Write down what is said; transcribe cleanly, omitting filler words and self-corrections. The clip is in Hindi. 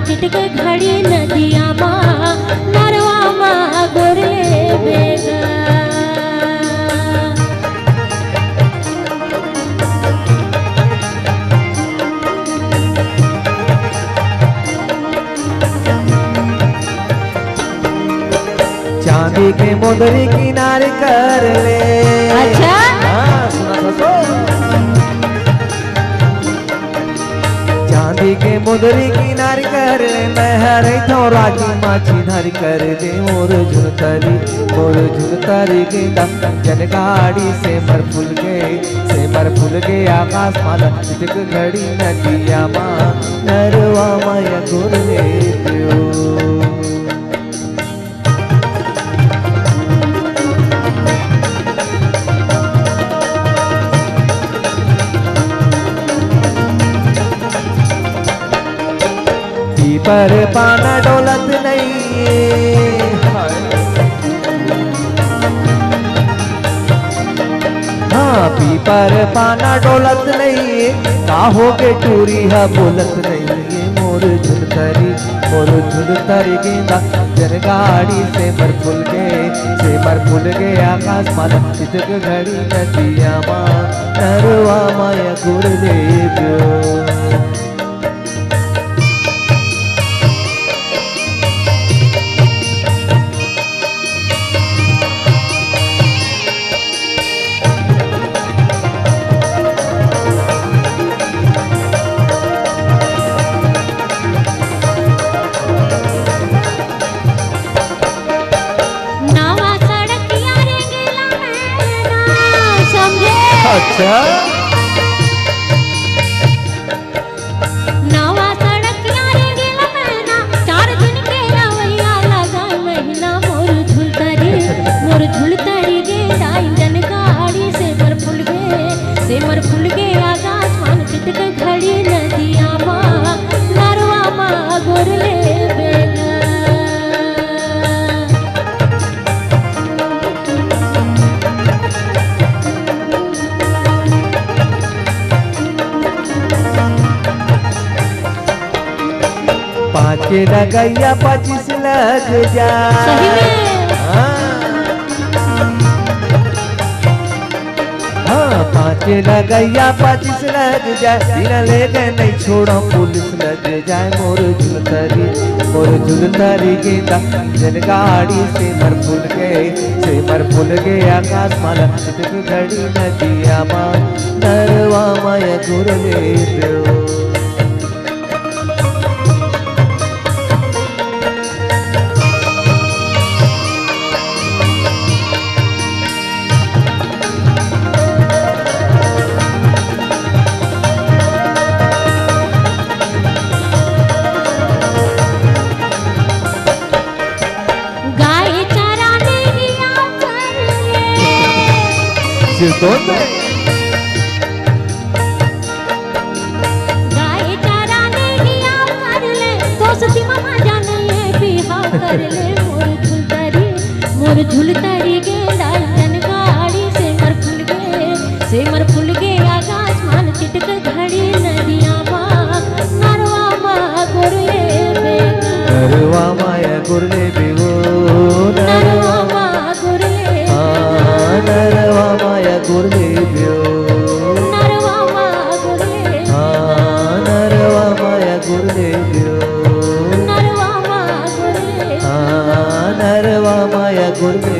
चिटके घड़ी नदिया माँ नरवा माँ गोरले बेगा। चांदी के मुंदरी किनारे कर ले। अच्छा हाँ सुना तो। चांदी के मुंदरी किनारे कर ले, मैं हरे तो राजी माची धरी कर दे मोर झुनतरी गेंदा जन गाड़ी से मर फूल गे आकाश माला चिटक घड़ी नदिया माँ नरवा माया गोरले पियो। पर पाना डोलत नहीं, हाँ पीपर पाना डोलत नहीं, काहोगे टूरी है बोलत नहीं। मोर झुलतरी गेंदा जन गाड़ी से मर फूल गे आकाश माला चिटक घड़ी नदिया माँ नरवा माया गोरले पियो। अच्छा नवा सड़क यारे गेला महीना 4 दिन के रवैया लगा महीना। मोर झुलतरी गेंदा इंजन गाड़ी से मर फूल गे आकाश मान चिटक घड़ी नदिया माँ नरवा माँ गोरले बेगा। पाँच लगैया 25 लग जा। सही में हाँ 5 लगैया 25 लग जाए, बिना ले गए नहीं छोड़ो पुलिस लग जाए। मोर झुलतरी गेंदा जन गाड़ी से मर फूल गे आकाश माला चिटक घड़ी नदिया माँ नरवा माया गोरले पियो। गाय चराने हिया कर ले दोस्ती मामा जान ले बिहा कर ले। मोर झुलतरी गेंदा जन गाड़ी से मर फूल गे आकाश मान चिटक घड़ी नदिया माँ नरवा माँ गोरले बेगा। नरवा माया गोरले बेगो नरवा माँ गोरले नरवा माया गोरले पियो। नरवा माँ गोरले नरवा माया गोरले पियो। नरवा माँ गोरले नरवा माया गोरले